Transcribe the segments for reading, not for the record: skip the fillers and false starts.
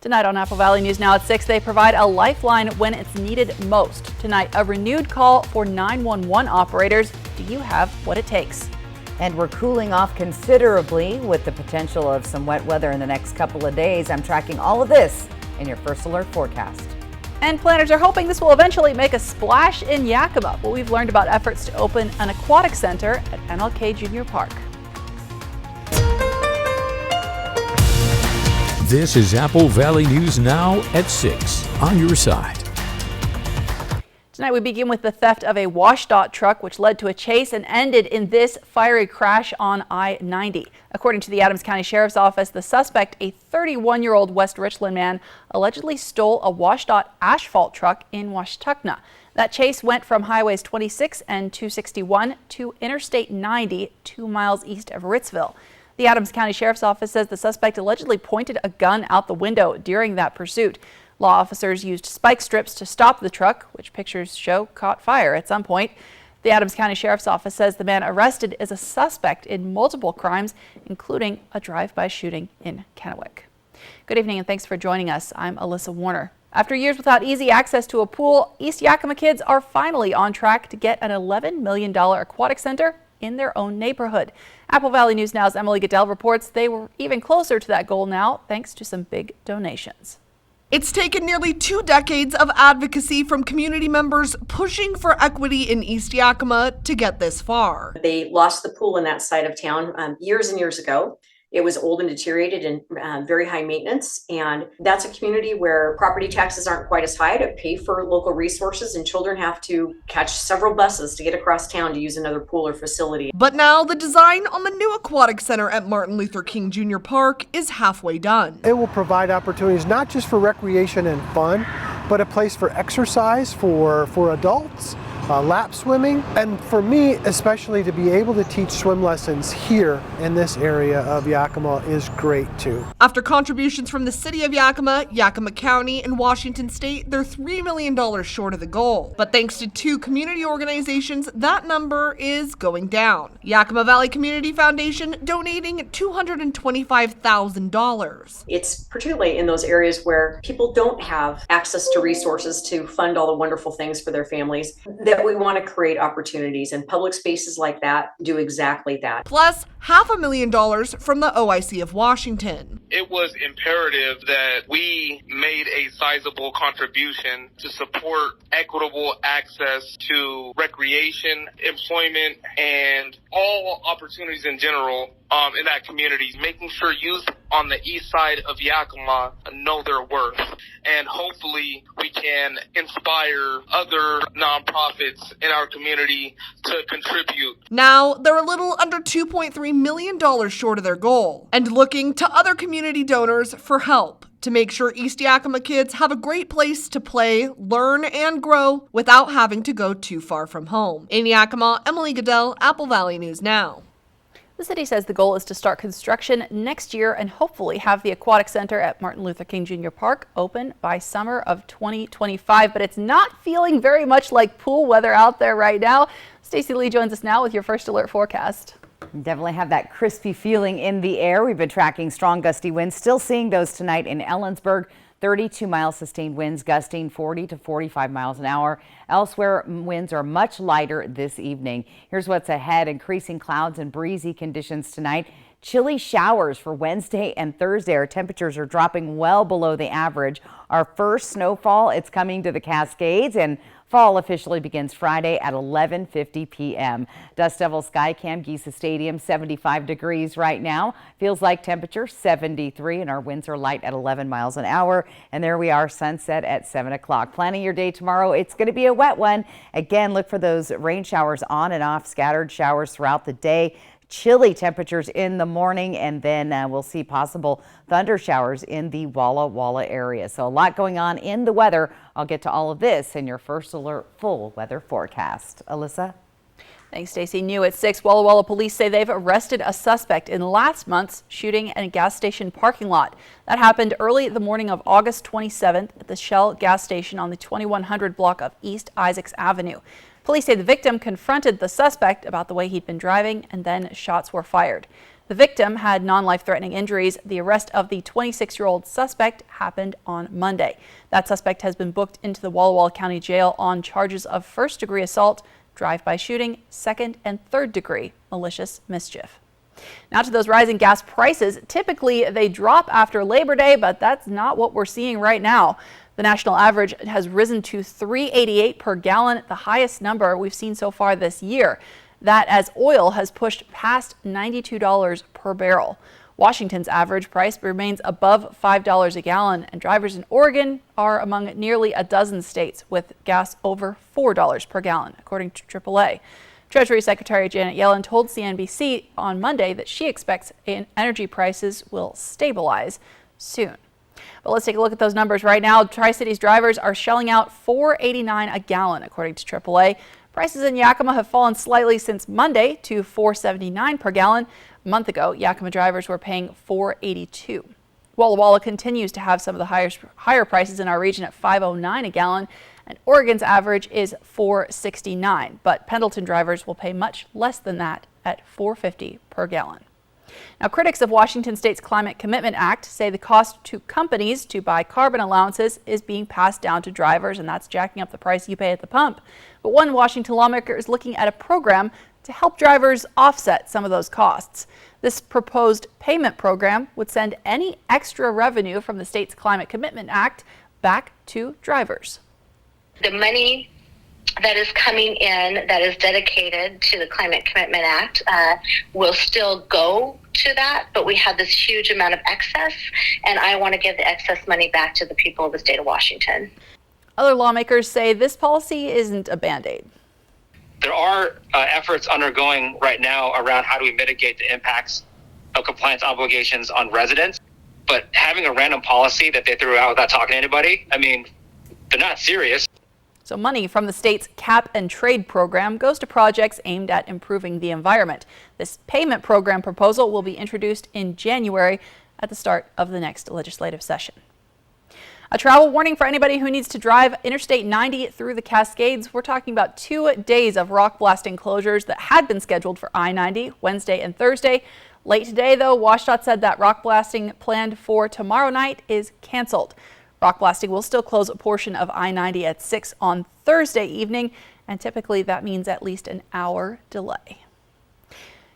Tonight on Apple Valley News Now at 6, they provide a lifeline when it's needed most. Tonight, a renewed call for 911 operators. Do you have what it takes? And we're cooling off considerably with the potential of some wet weather in the next couple of days. I'm tracking all of this in your First Alert forecast. And planners are hoping this will eventually make a splash in Yakima. Well, we've learned about efforts to open an aquatic center at MLK Junior Park. This is Apple Valley News Now at 6 on your side. Tonight we begin with the theft of a WashDOT truck, which led to a chase and ended in this fiery crash on I-90. According to the Adams County Sheriff's Office, the suspect, a 31-year-old West Richland man, allegedly stole a WashDOT asphalt truck in Washtuckna. That chase went from highways 26 and 261 to Interstate 90, 2 miles east of Ritzville. The Adams County Sheriff's Office says the suspect allegedly pointed a gun out the window during that pursuit. Law officers used spike strips to stop the truck, which pictures show caught fire at some point. The Adams County Sheriff's Office says the man arrested is a suspect in multiple crimes, including a drive-by shooting in Kennewick. Good evening and thanks for joining us. I'm Alyssa Warner. After years without easy access to a pool, East Yakima kids are finally on track to get an $11 million aquatic center in their own neighborhood. Apple Valley News Now's Emily Goodell reports they were even closer to that goal now, thanks to some big donations. It's taken nearly 2 decades of advocacy from community members pushing for equity in East Yakima to get this far. They lost the pool in that side of town years and years ago. It was old and deteriorated and very high maintenance. And that's a community where property taxes aren't quite as high to pay for local resources, and children have to catch several buses to get across town to use another pool or facility. But now the design on the new aquatic center at Martin Luther King Jr. Park is halfway done. It will provide opportunities not just for recreation and fun, but a place for exercise for adults, lap swimming, and for me especially to be able to teach swim lessons here in this area of Yakima is great too. After contributions from the city of Yakima, Yakima County, and Washington State, they're $3 million short of the goal. But thanks to 2 community organizations, that number is going down. Yakima Valley Community Foundation donating $225,000. It's particularly in those areas where people don't have access to resources to fund all the wonderful things for their families that we want to create opportunities, and public spaces like that do exactly that. Plus, $500,000 from the OIC of Washington. It was imperative that we made a sizable contribution to support equitable access to recreation, employment, and all opportunities in general in that community, making sure youth on the east side of Yakima know their worth. And hopefully we can inspire other nonprofits in our community to contribute. Now they're a little under $2.3 million short of their goal and looking to other community donors for help to make sure East Yakima kids have a great place to play, learn, and grow without having to go too far from home. In Yakima, Emily Goodell, Apple Valley News Now. The city says the goal is to start construction next year and hopefully have the aquatic center at Martin Luther King Jr. Park open by summer of 2025. But it's not feeling very much like pool weather out there right now. Stacey Lee joins us now with your First Alert forecast. Definitely have that crispy feeling in the air. We've been tracking strong gusty winds, still seeing those tonight in Ellensburg. 32-mile sustained winds gusting 40 to 45 miles an hour. Elsewhere, winds are much lighter this evening. Here's what's ahead. Increasing clouds and breezy conditions tonight. Chilly showers for Wednesday and Thursday. Our temperatures are dropping well below the average. Our first snowfall, it's coming to the Cascades, and fall officially begins Friday at 11:50 p.m. Dust Devil Skycam, Giesa Stadium, 75 degrees right now. Feels like temperature 73, and our winds are light at 11 miles an hour. And there we are, sunset at 7 o'clock. Planning your day tomorrow. It's going to be a wet one. Again, look for those rain showers on and off, scattered showers throughout the day. Chilly temperatures in the morning, and then we'll see possible thunder showers in the Walla Walla area. So a lot going on in the weather. I'll get to all of this in your First Alert full weather forecast. Alyssa? Thanks, Stacey. New at 6, Walla Walla police say they've arrested a suspect in last month's shooting in a gas station parking lot. That happened early the morning of August 27th at the Shell gas station on the 2100 block of East Isaacs Avenue. Police say the victim confronted the suspect about the way he'd been driving, and then shots were fired. The victim had non-life-threatening injuries. The arrest of the 26-year-old suspect happened on Monday. That suspect has been booked into the Walla Walla County Jail on charges of first-degree assault, drive-by shooting, second and third-degree malicious mischief. Now to those rising gas prices. Typically, they drop after Labor Day, but that's not what we're seeing right now. The national average has risen to $3.88 per gallon, the highest number we've seen so far this year. That as oil has pushed past $92 per barrel. Washington's average price remains above $5 a gallon, and drivers in Oregon are among nearly a dozen states with gas over $4 per gallon, according to AAA. Treasury Secretary Janet Yellen told CNBC on Monday that she expects energy prices will stabilize soon. But let's take a look at those numbers right now. Tri-Cities drivers are shelling out $4.89 a gallon, according to AAA. Prices in Yakima have fallen slightly since Monday to $4.79 per gallon. A month ago, Yakima drivers were paying $4.82. Walla Walla continues to have some of the higher prices in our region at $5.09 a gallon, and Oregon's average is $4.69. But Pendleton drivers will pay much less than that at $4.50 per gallon. Now, critics of Washington State's Climate Commitment Act say the cost to companies to buy carbon allowances is being passed down to drivers, and that's jacking up the price you pay at the pump. But one Washington lawmaker is looking at a program to help drivers offset some of those costs. This proposed payment program would send any extra revenue from the state's Climate Commitment Act back to drivers. The money that is coming in that is dedicated to the Climate Commitment Act will still go to that, but we have this huge amount of excess, and I want to give the excess money back to the people of the state of Washington. Other lawmakers say this policy isn't a Band-Aid. There are efforts undergoing right now around how do we mitigate the impacts of compliance obligations on residents, but having a random policy that they threw out without talking to anybody, I mean, they're not serious. So money from the state's cap and trade program goes to projects aimed at improving the environment. This payment program proposal will be introduced in January at the start of the next legislative session. A travel warning for anybody who needs to drive Interstate 90 through the Cascades. We're talking about 2 days of rock blasting closures that had been scheduled for I-90 Wednesday and Thursday. Late today, though, WashDOT said that rock blasting planned for tomorrow night is canceled. Rock blasting will still close a portion of I-90 at 6 on Thursday evening, and typically that means at least an hour delay.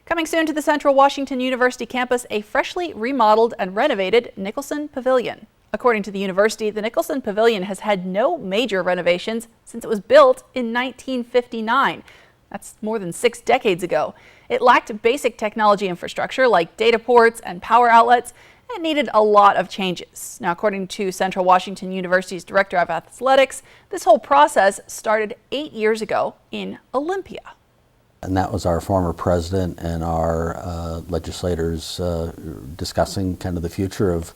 Coming soon to the Central Washington University campus, a freshly remodeled and renovated Nicholson Pavilion. According to the university, the Nicholson Pavilion has had no major renovations since it was built in 1959. That's more than 6 decades ago. It lacked basic technology infrastructure like data ports and power outlets. It needed a lot of changes. Now, according to Central Washington University's Director of Athletics, this whole process started 8 years ago in Olympia. And that was our former president and our legislators discussing kind of the future of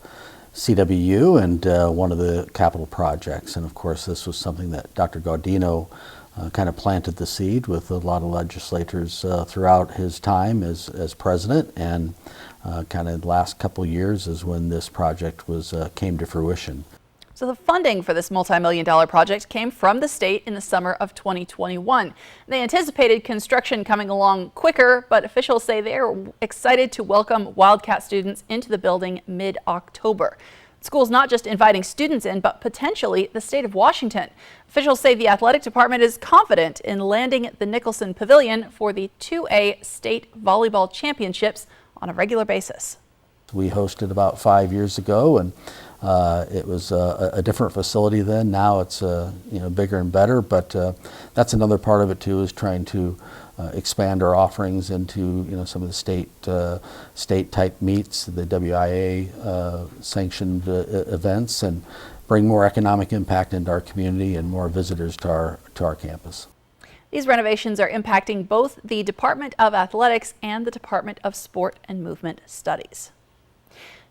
CWU and one of the capital projects. And of course, this was something that Dr. Gaudino kind of planted the seed with a lot of legislators throughout his time as president, and kind of the last couple years is when this project was came to fruition. So the funding for this multi-million-dollar project came from the state in the summer of 2021. They anticipated construction coming along quicker, but officials say they are excited to welcome Wildcat students into the building mid-October. The school's not just inviting students in, but potentially the state of Washington. Officials say the athletic department is confident in landing the Nicholson Pavilion for the 2A state volleyball championships on a regular basis. We hosted about 5 years ago, and it was a different facility then. Now it's bigger and better, but that's another part of it too, is trying to expand our offerings into some of the state type meets, the WIA sanctioned events, and bring more economic impact into our community and more visitors to our campus. These renovations are impacting both the Department of Athletics and the Department of Sport and Movement Studies.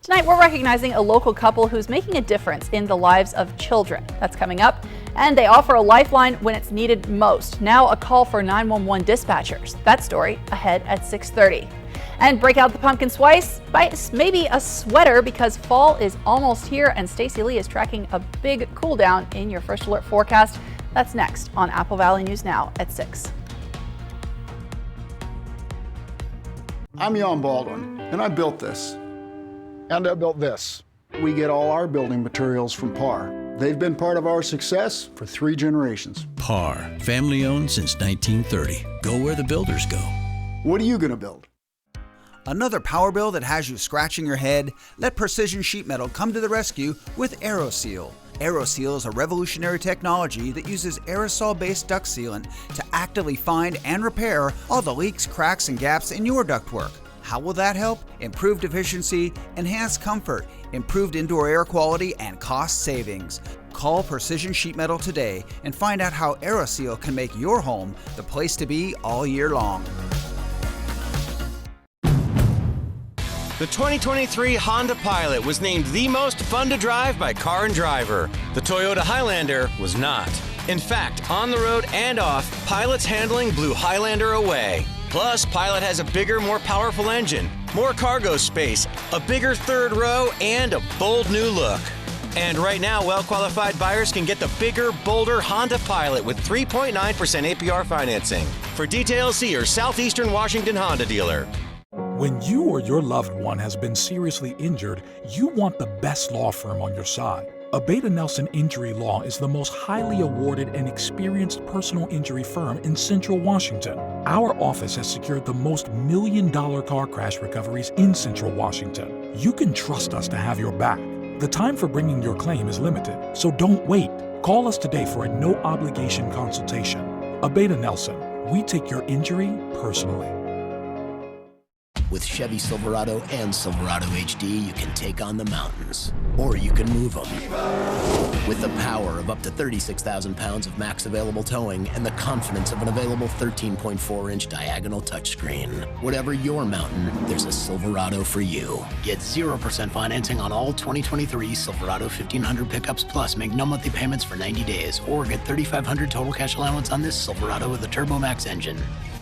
Tonight, we're recognizing a local couple who's making a difference in the lives of children. That's coming up. And they offer a lifeline when it's needed most. Now a call for 911 dispatchers. That story ahead at 6:30. And break out the pumpkin spice, maybe a sweater, because fall is almost here, and Stacey Lee is tracking a big cool down in your First Alert forecast. That's next on Apple Valley News Now at 6. I'm Jan Baldwin. And I built this. And I built this. We get all our building materials from Par. They've been part of our success for 3 generations. Par, family owned since 1930. Go where the builders go. What are you going to build? Another power bill that has you scratching your head? Let Precision Sheet Metal come to the rescue with AeroSeal. AeroSeal is a revolutionary technology that uses aerosol-based duct sealant to actively find and repair all the leaks, cracks, and gaps in your ductwork. How will that help? Improved efficiency, enhanced comfort, improved indoor air quality, and cost savings. Call Precision Sheet Metal today and find out how AeroSeal can make your home the place to be all year long. The 2023 Honda Pilot was named the most fun to drive by Car and Driver. The Toyota Highlander was not. In fact, on the road and off, Pilot's handling blew Highlander away. Plus, Pilot has a bigger, more powerful engine, more cargo space, a bigger third row, and a bold new look. And right now, well-qualified buyers can get the bigger, bolder Honda Pilot with 3.9% APR financing. For details, see your Southeastern Washington Honda dealer. When you or your loved one has been seriously injured, you want the best law firm on your side. Abeta Nelson Injury Law is the most highly awarded and experienced personal injury firm in Central Washington. Our office has secured the most million-dollar car crash recoveries in Central Washington. You can trust us to have your back. The time for bringing your claim is limited, so don't wait. Call us today for a no-obligation consultation. Abeta Nelson, we take your injury personally. With Chevy Silverado and Silverado HD, you can take on the mountains, or you can move them. With the power of up to 36,000 pounds of max available towing and the confidence of an available 13.4-inch diagonal touchscreen. Whatever your mountain, there's a Silverado for you. Get 0% financing on all 2023 Silverado 1500 pickups, plus make no monthly payments for 90 days, or get $3,500 total cash allowance on this Silverado with a TurboMax engine.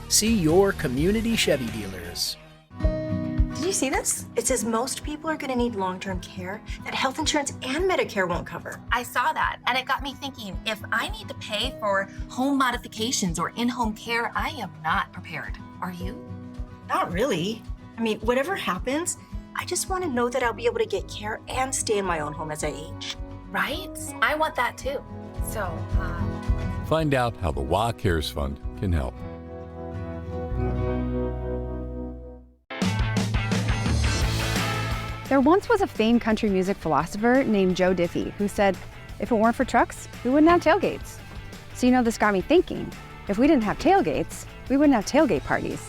See your community Chevy dealers. Did you see this? It says most people are going to need long-term care that health insurance and Medicare won't cover. I saw that, and it got me thinking, if I need to pay for home modifications or in-home care, I am not prepared. Are you? Not really. I mean, whatever happens, I just want to know that I'll be able to get care and stay in my own home as I age. Right? I want that too. So, Find out how the WA Cares Fund can help. There once was a famed country music philosopher named Joe Diffie who said, if it weren't for trucks, we wouldn't have tailgates. So this got me thinking, if we didn't have tailgates, we wouldn't have tailgate parties.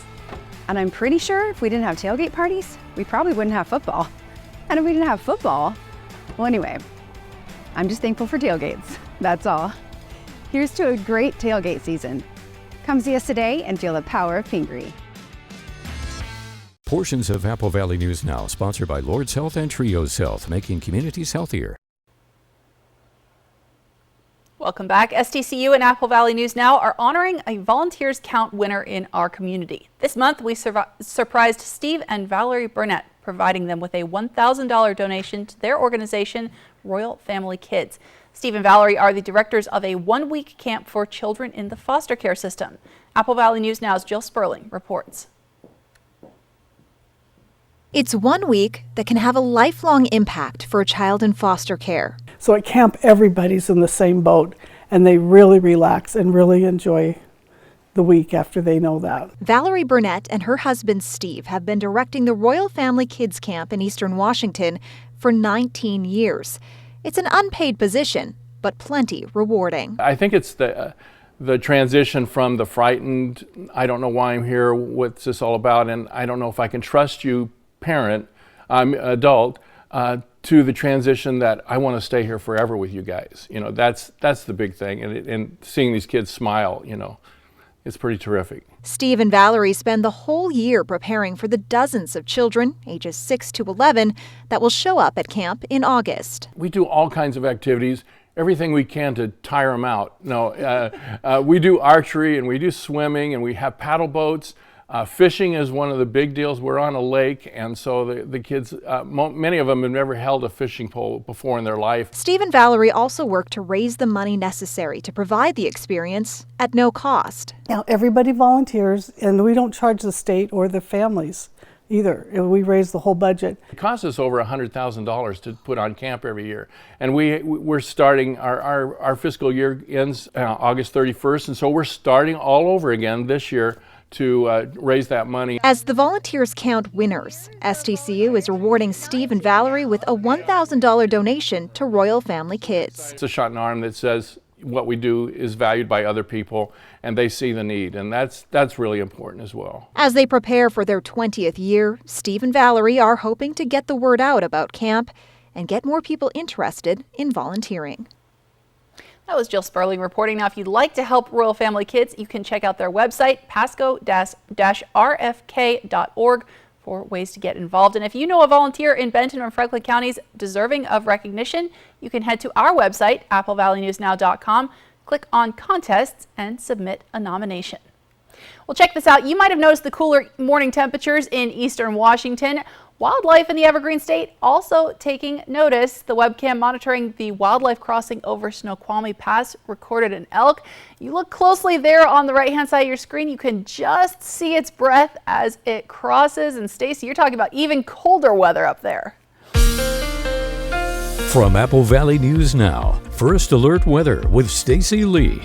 And I'm pretty sure if we didn't have tailgate parties, we probably wouldn't have football. And if we didn't have football, well anyway, I'm just thankful for tailgates, that's all. Here's to a great tailgate season. Come see us today and feel the power of Pingree. Portions of Apple Valley News Now, sponsored by Lord's Health and Trios Health, making communities healthier. Welcome back. STCU and Apple Valley News Now are honoring a Volunteers Count winner in our community. This month, we surprised Steve and Valerie Burnett, providing them with a $1,000 donation to their organization, Royal Family Kids. Steve and Valerie are the directors of a one-week camp for children in the foster care system. Apple Valley News Now's Jill Sperling reports. It's 1 week that can have a lifelong impact for a child in foster care. So at camp, everybody's in the same boat, and they really relax and really enjoy the week after they know that. Valerie Burnett and her husband Steve have been directing the Royal Family Kids Camp in Eastern Washington for 19 years. It's an unpaid position, but plenty rewarding. I think it's the transition from the frightened, I don't know why I'm here, what's this all about, and I don't know if I can trust you, parent, adult, to the transition that I want to stay here forever with you guys. That's the big thing, and seeing these kids smile, it's pretty terrific. Steve and Valerie spend the whole year preparing for the dozens of children, ages 6 to 11, that will show up at camp in August. We do all kinds of activities, everything we can to tire them out. We do archery, and we do swimming, and we have paddle boats. Fishing is one of the big deals. We're on a lake, and so the kids, many of them have never held a fishing pole before in their life. Steve and Valerie also work to raise the money necessary to provide the experience at no cost. Now, everybody volunteers, and we don't charge the state or the families either. We raised the whole budget. It costs us over $100,000 to put on camp every year. And we're starting, our fiscal year ends August 31st, and so we're starting all over again this year to raise that money. As the volunteers count winners, STCU is rewarding Steve and Valerie with a $1,000 donation to Royal Family Kids. It's a shot in the arm that says what we do is valued by other people and they see the need, and that's really important as well. As they prepare for their 20th year, Steve and Valerie are hoping to get the word out about camp and get more people interested in volunteering. That was Jill Sperling reporting. Now, if you'd like to help Royal Family Kids, you can check out their website, pasco-rfk.org, for ways to get involved. And if you know a volunteer in Benton or Franklin counties deserving of recognition, you can head to our website, applevalley.newsnow.com, click on contests, and submit a nomination. Well, check this out. You might have noticed the cooler morning temperatures in eastern Washington. Wildlife in the Evergreen State also taking notice. The webcam monitoring the wildlife crossing over Snoqualmie Pass recorded an elk. You look closely there on the right-hand side of your screen, you can just see its breath as it crosses. And Stacy, you're talking about even colder weather up there. From Apple Valley News Now, First Alert Weather with Stacy Lee.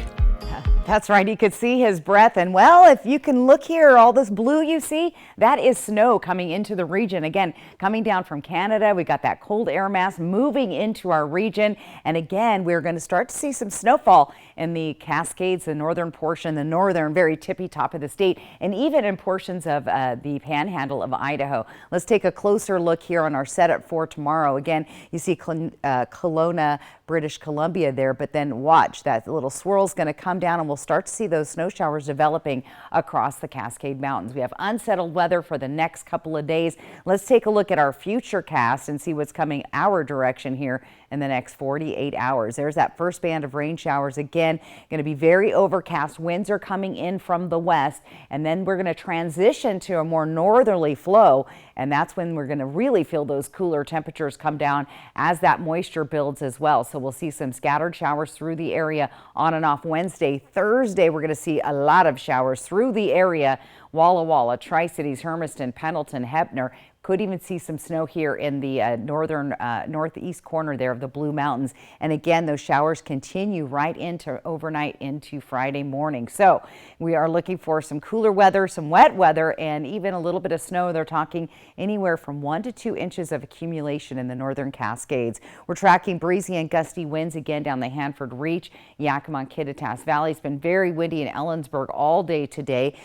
That's right, you could see his breath, and well, if you can look here, all this blue you see, that is snow coming into the region. Again, coming down from Canada, we got that cold air mass moving into our region, and again, we're going to start to see some snowfall in the Cascades, the northern portion, the northern, very tippy top of the state, and even in portions of the panhandle of Idaho. Let's take a closer look here on our setup for tomorrow. Again, you see Kelowna, British Columbia there, but then watch, that little swirl's going to come down and we'll start to see those snow showers developing across the Cascade Mountains. We have unsettled weather for the next couple of days. Let's take a look at our future cast and see what's coming our direction here in the next 48 hours. There's that first band of rain showers. Again, going to be very overcast. Winds are coming in from the west, and then we're going to transition to a more northerly flow, and that's when we're going to really feel those cooler temperatures come down as that moisture builds as well. So we'll see some scattered showers through the area on and off Wednesday. Thursday, we're going to see a lot of showers through the area. Walla Walla, Tri-Cities, Hermiston, Pendleton, Heppner. Could even see some snow here in the northern northeast corner there of the Blue Mountains. And again, those showers continue right into overnight into Friday morning. So we are looking for some cooler weather, some wet weather, and even a little bit of snow. They're talking anywhere from 1 to 2 inches of accumulation in the northern Cascades. We're tracking breezy and gusty winds again down the Hanford Reach, Yakima, Kittitas Valley. It's been very windy in Ellensburg all day today.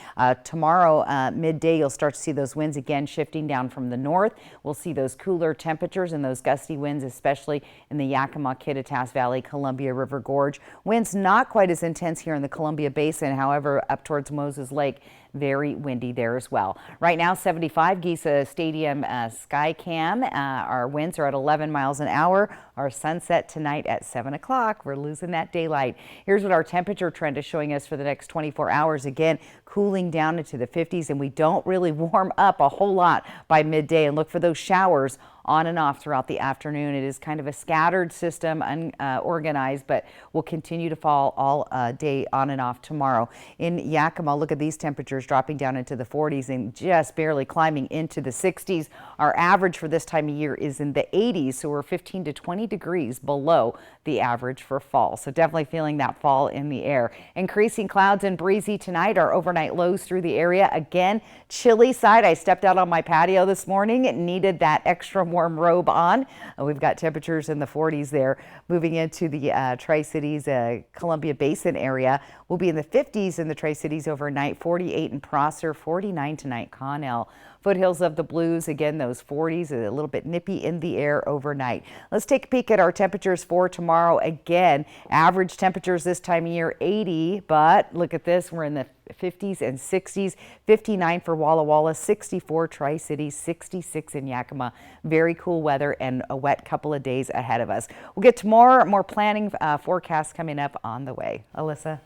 Tomorrow midday, you'll start to see those winds again shifting down from the north. We'll see those cooler temperatures and those gusty winds, especially in the Yakima, Kittitas Valley, Columbia River Gorge. Winds not quite as intense here in the Columbia Basin. However, up towards Moses Lake, very windy there as well. Right now, 75 Giza Stadium Skycam. Our winds are at 11 miles an hour. Our sunset tonight at 7 o'clock. We're losing that daylight. Here's what our temperature trend is showing us for the next 24 hours. Again, cooling down into the 50s, and we don't really warm up a whole lot by midday. And look for those showers on and off throughout the afternoon. It is kind of a scattered system, unorganized, but will continue to fall all day on and off tomorrow. In Yakima, look at these temperatures dropping down into the 40s and just barely climbing into the 60s. Our average for this time of year is in the 80s, so we're 15 to 20 degrees below the average for fall. So definitely feeling that fall in the air. Increasing clouds and breezy tonight. Our overnight lows through the area. Again, chilly side. I stepped out on my patio this morning. It needed that extra warm robe on. We've got temperatures in the 40s there. Moving into the Tri-Cities, Columbia Basin area. We'll be in the 50s in the Tri-Cities overnight. 48 in Prosser, 49 tonight, Connell. Foothills of the Blues, again, those 40s, a little bit nippy in the air overnight. Let's take a peek at our temperatures for tomorrow. Again, average temperatures this time of year, 80, but look at this, we're in the 50s and 60s, 59 for Walla Walla, 64 Tri-Cities, 66 in Yakima. Very cool weather and a wet couple of days ahead of us. We'll get to more planning forecasts coming up on the way. Alyssa.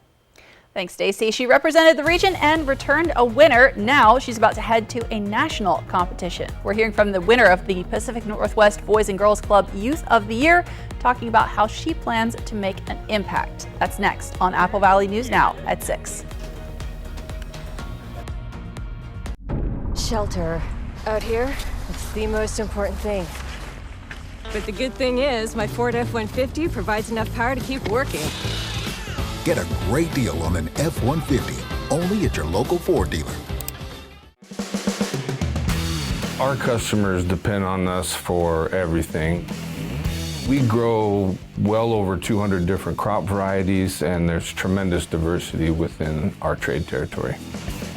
Thanks, Stacy. She represented the region and returned a winner. Now she's about to head to a national competition. We're hearing from the winner of the Pacific Northwest Boys and Girls Club Youth of the Year, talking about how she plans to make an impact. That's next on Apple Valley News Now at 6. Shelter, Out here, it's the most important thing. But the good thing is, my Ford F-150 provides enough power to keep working. Get a great deal on an F-150, only at your local Ford dealer. Our customers depend on us for everything. We grow well over 200 different crop varieties, and there's tremendous diversity within our trade territory.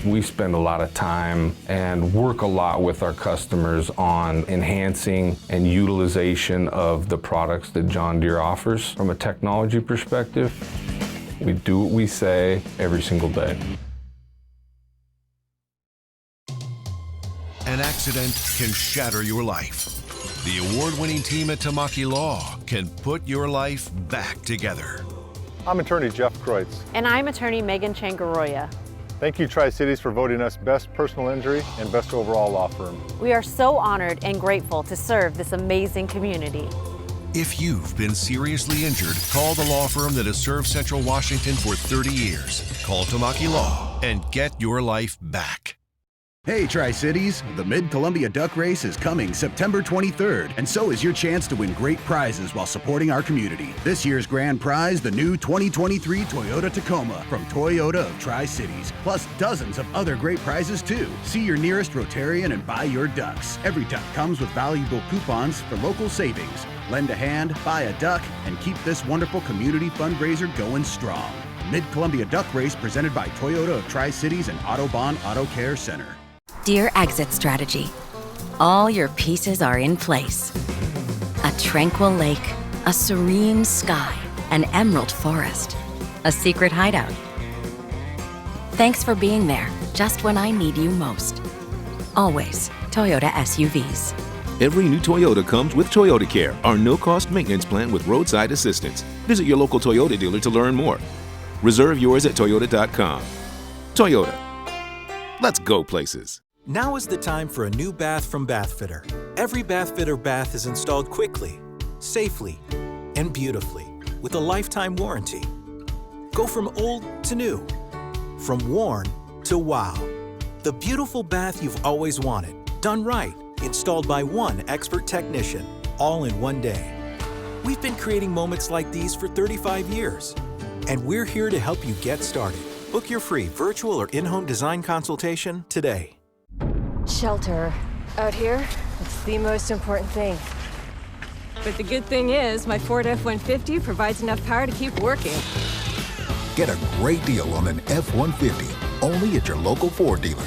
We spend a lot of time and work a lot with our customers on enhancing and utilization of the products that John Deere offers. From a technology perspective, we do what we say every single day. An accident can shatter your life. The award-winning team at Tamaki Law can put your life back together. I'm attorney Jeff Kreutz. And I'm attorney Megan Changaroya. Thank you, Tri-Cities, for voting us Best Personal Injury and Best Overall Law Firm. We are so honored and grateful to serve this amazing community. If you've been seriously injured, call the law firm that has served Central Washington for 30 years. Call Tamaki Law and get your life back. Hey Tri-Cities, the Mid-Columbia Duck Race is coming September 23rd, and so is your chance to win great prizes while supporting our community. This year's grand prize, the new 2023 Toyota Tacoma from Toyota of Tri-Cities, plus dozens of other great prizes too. See your nearest Rotarian and buy your ducks. Every duck comes with valuable coupons for local savings. Lend a hand, buy a duck, and keep this wonderful community fundraiser going strong. Mid-Columbia Duck Race presented by Toyota of Tri-Cities and Autobahn Auto Care Center. Dear Exit Strategy, all your pieces are in place. A tranquil lake, a serene sky, an emerald forest, a secret hideout. Thanks for being there, just when I need you most. Always Toyota SUVs. Every new Toyota comes with Toyota Care, our no-cost maintenance plan with roadside assistance. Visit your local Toyota dealer to learn more. Reserve yours at toyota.com. Toyota. Let's go places. Now is the time for a new bath from Bathfitter. Every Bathfitter bath is installed quickly, safely, and beautifully with a lifetime warranty. Go from old to new, from worn to wow. The beautiful bath you've always wanted, done right, installed by one expert technician, all in one day. We've been creating moments like these for 35 years, and we're here to help you get started. Book your free virtual or in-home design consultation today. Shelter. Out here, it's the most important thing. But the good thing is, my Ford F-150 provides enough power to keep working. Get a great deal on an F-150, only at your local Ford dealer.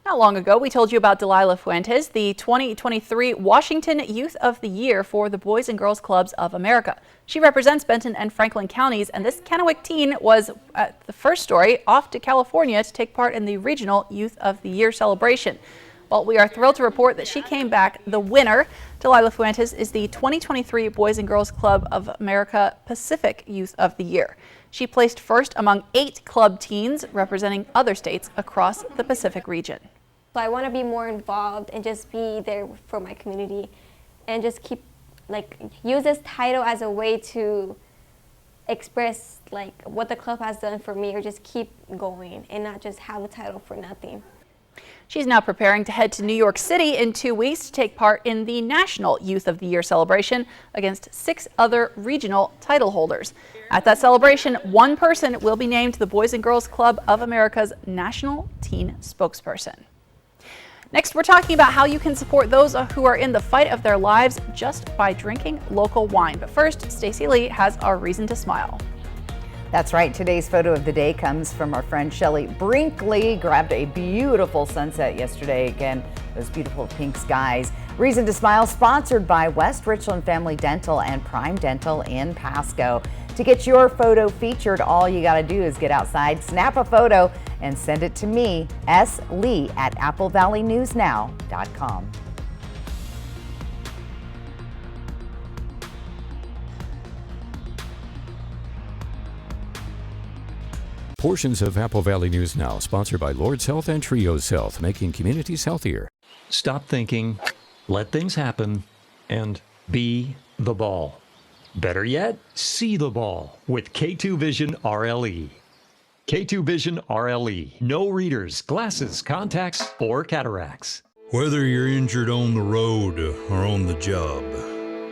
Not long ago, we told you about Delilah Fuentes, the 2023 Washington Youth of the Year for the Boys and Girls Clubs of America. She represents Benton and Franklin counties, and this Kennewick teen was the first story off to California to take part in the regional Youth of the Year celebration. Well, we are thrilled to report that she came back the winner. Delilah Fuentes is the 2023 Boys and Girls Club of America Pacific Youth of the Year. She placed first among 8 club teens representing other states across the Pacific region. So I want to be more involved and just be there for my community and just use this title as a way to express what the club has done for me, or just keep going and not just have a title for nothing. She's now preparing to head to New York City in 2 weeks to take part in the National Youth of the Year celebration against 6 other regional title holders. At that celebration, one person will be named the Boys and Girls Club of America's National Teen Spokesperson. Next, we're talking about how you can support those who are in the fight of their lives just by drinking local wine. But first, Stacey Lee has our reason to smile. That's right. Today's photo of the day comes from our friend Shelley Brinkley. Grabbed a beautiful sunset yesterday. Again, those beautiful pink skies. Reason to Smile, sponsored by West Richland Family Dental and Prime Dental in Pasco. To get your photo featured, all you got to do is get outside, snap a photo, and send it to me, slee@applevalleyNewsNow.com. Portions of Apple Valley News Now, sponsored by Lord's Health and Trios Health, making communities healthier. Stop thinking, let things happen, and be the ball. Better yet, see the ball with K2 Vision RLE. K2 Vision RLE. No readers, glasses, contacts, or cataracts. Whether you're injured on the road or on the job,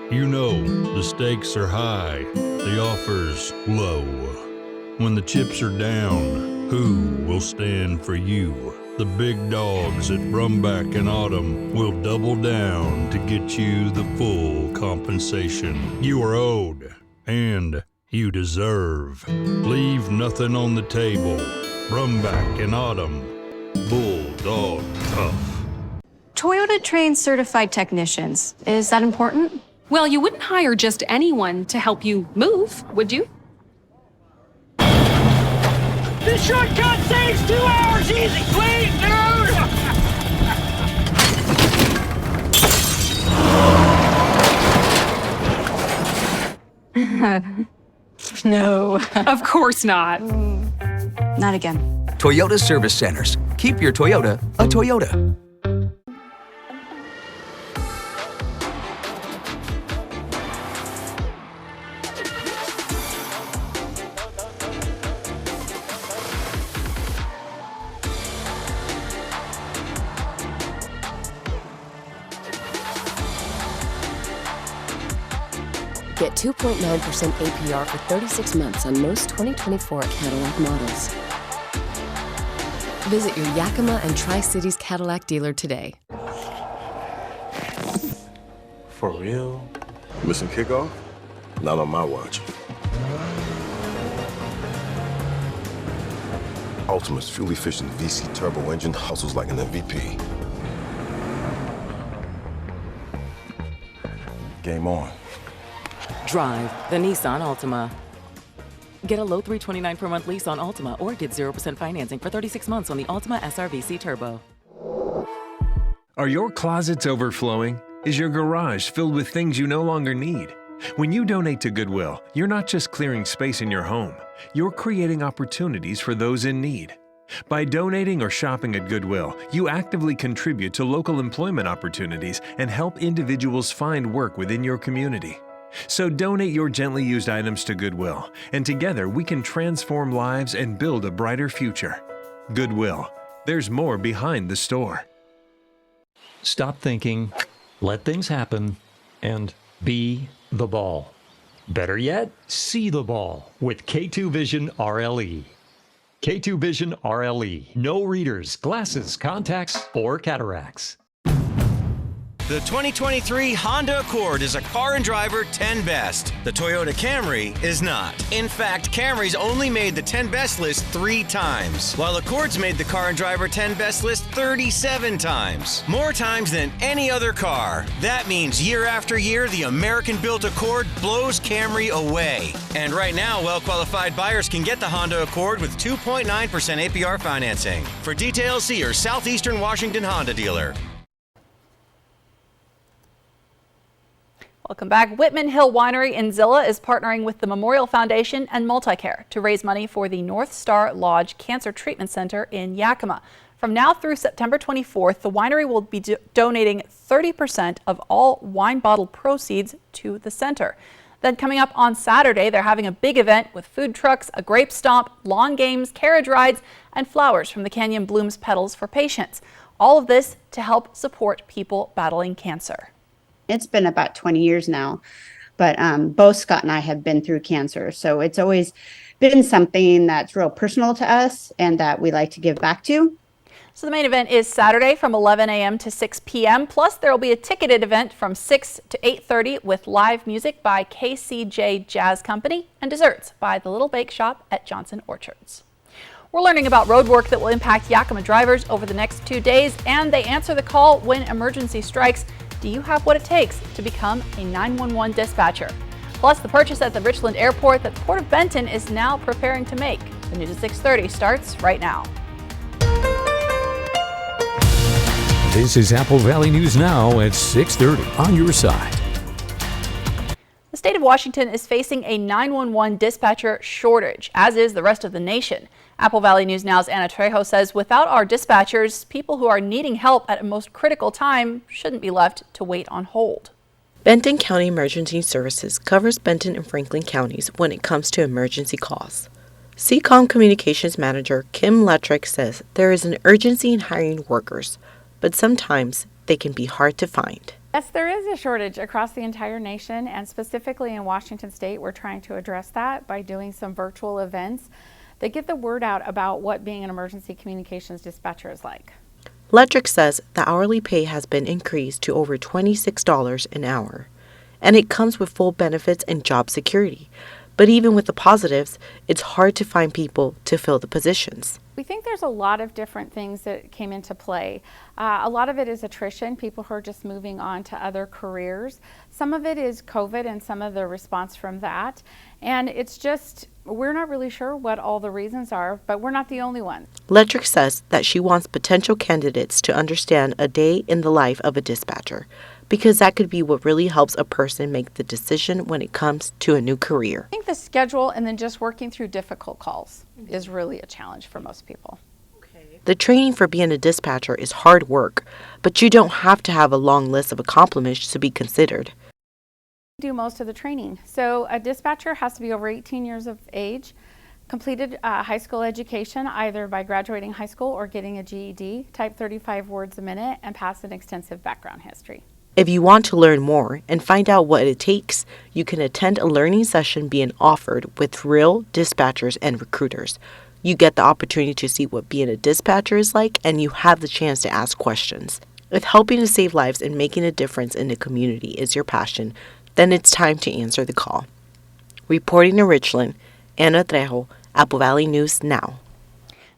you know the stakes are high, the offers low. When the chips are down, who will stand for you? The big dogs at Brumback and Autumn will double down to get you the full compensation you are owed and you deserve. Leave nothing on the table. Brumback and Autumn, Bulldog Tough. Toyota trains certified technicians. Is that important? Well, you wouldn't hire just anyone to help you move, would you? This shortcut saves 2 hours easy. Wait, No. Of course not. Not again. Toyota Service Centers. Keep your Toyota a Toyota. Get 2.9% APR for 36 months on most 2024 Cadillac models. Visit your Yakima and Tri-Cities Cadillac dealer today. For real? Missing kickoff? Not on my watch. Ultima's fuel-efficient VC turbo engine hustles like an MVP. Game on. Drive the Nissan Altima. Get a low $329 per month lease on Altima or get 0% financing for 36 months on the Altima SRVC Turbo. Are your closets overflowing? Is your garage filled with things you no longer need? When you donate to Goodwill, you're not just clearing space in your home, you're creating opportunities for those in need. By donating or shopping at Goodwill, you actively contribute to local employment opportunities and help individuals find work within your community. So donate your gently used items to Goodwill, and together we can transform lives and build a brighter future. Goodwill. There's more behind the store. Stop thinking, let things happen, and be the ball. Better yet, see the ball with K2 Vision RLE. K2 Vision RLE. No readers, glasses, contacts, or cataracts. The 2023 Honda Accord is a car and driver 10 best. The Toyota Camry is not. In fact, Camry's only made the 10 best list 3 times, while Accord's made the car and driver 10 best list 37 times. More times than any other car. That means year after year, the American-built Accord blows Camry away. And right now, well-qualified buyers can get the Honda Accord with 2.9% APR financing. For details, see your Southeastern Washington Honda dealer. Welcome back. Whitman Hill Winery in Zillah is partnering with the Memorial Foundation and MultiCare to raise money for the North Star Lodge Cancer Treatment Center in Yakima. From now through September 24th, the winery will be donating 30% of all wine bottle proceeds to the center. Then coming up on Saturday, they're having a big event with food trucks, a grape stomp, lawn games, carriage rides, and flowers from the Canyon Blooms petals for patients. All of this to help support people battling cancer. It's been about 20 years now, but both Scott and I have been through cancer. So it's always been something that's real personal to us and that we like to give back to. So the main event is Saturday from 11 a.m. to 6 p.m. Plus there will be a ticketed event from 6 to 8:30 with live music by KCJ Jazz Company and desserts by the Little Bake Shop at Johnson Orchards. We're learning about road work that will impact Yakima drivers over the next 2 days, and they answer the call when emergency strikes. Do you have what it takes to become a 911 dispatcher? Plus, the purchase at the Richland Airport that the Port of Benton is now preparing to make. The news at 6:30 starts right now. This is Apple Valley News Now at 6:30 on your side. The state of Washington is facing a 911 dispatcher shortage, as is the rest of the nation. Apple Valley News Now's Anna Trejo says without our dispatchers, people who are needing help at a most critical time shouldn't be left to wait on hold. Benton County Emergency Services covers Benton and Franklin counties when it comes to emergency calls. CCOM Communications Manager Kim Letrick says there is an urgency in hiring workers, but sometimes they can be hard to find. Yes, there is a shortage across the entire nation, and specifically in Washington State, we're trying to address that by doing some virtual events that get the word out about what being an emergency communications dispatcher is like. Letrick says the hourly pay has been increased to over $26 an hour, and it comes with full benefits and job security. But even with the positives, it's hard to find people to fill the positions. We think there's a lot of different things that came into play. A lot of it is attrition, people who are just moving on to other careers. Some of it is COVID and some of the response from that. And it's just, we're not really sure what all the reasons are, but we're not the only ones. Letrick says that she wants potential candidates to understand a day in the life of a dispatcher, because that could be what really helps a person make the decision when it comes to a new career. I think the schedule and then just working through difficult calls is really a challenge for most people. The training for being a dispatcher is hard work, but you don't have to have a long list of accomplishments to be considered. We do most of the training. So a dispatcher has to be over 18 years of age, completed high school education either by graduating high school or getting a GED, type 35 words a minute, and pass an extensive background history. If you want to learn more and find out what it takes, you can attend a learning session being offered with real dispatchers and recruiters. You get the opportunity to see what being a dispatcher is like, and you have the chance to ask questions. If helping to save lives and making a difference in the community is your passion, then it's time to answer the call. Reporting to Richland, Anna Trejo, Apple Valley News Now.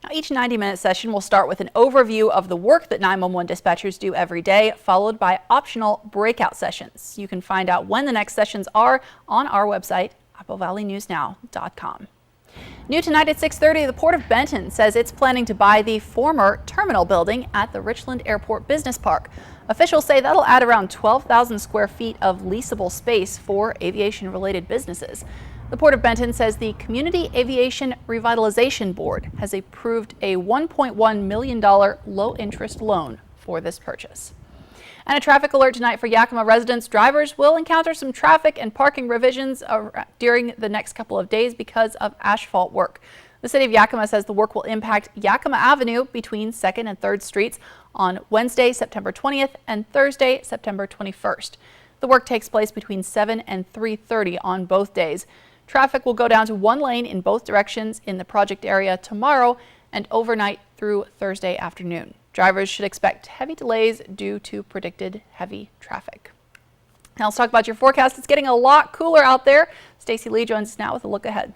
Now, each 90-minute session will start with an overview of the work that 911 dispatchers do every day, followed by optional breakout sessions. You can find out when the next sessions are on our website, applevalleynewsnow.com. New tonight at 6:30, the Port of Benton says it's planning to buy the former terminal building at the Richland Airport Business Park. Officials say that'll add around 12,000 square feet of leasable space for aviation-related businesses. The Port of Benton says the Community Aviation Revitalization Board has approved a $1.1 million low-interest loan for this purchase. And a traffic alert tonight for Yakima residents. Drivers will encounter some traffic and parking revisions during the next couple of days because of asphalt work. The city of Yakima says the work will impact Yakima Avenue between 2nd and 3rd Streets on Wednesday, September 20th and Thursday, September 21st. The work takes place between 7 and 3:30 on both days. Traffic will go down to one lane in both directions in the project area tomorrow and overnight through Thursday afternoon. Drivers should expect heavy delays due to predicted heavy traffic. Now let's talk about your forecast. It's getting a lot cooler out there. Stacey Lee joins us now with a look ahead.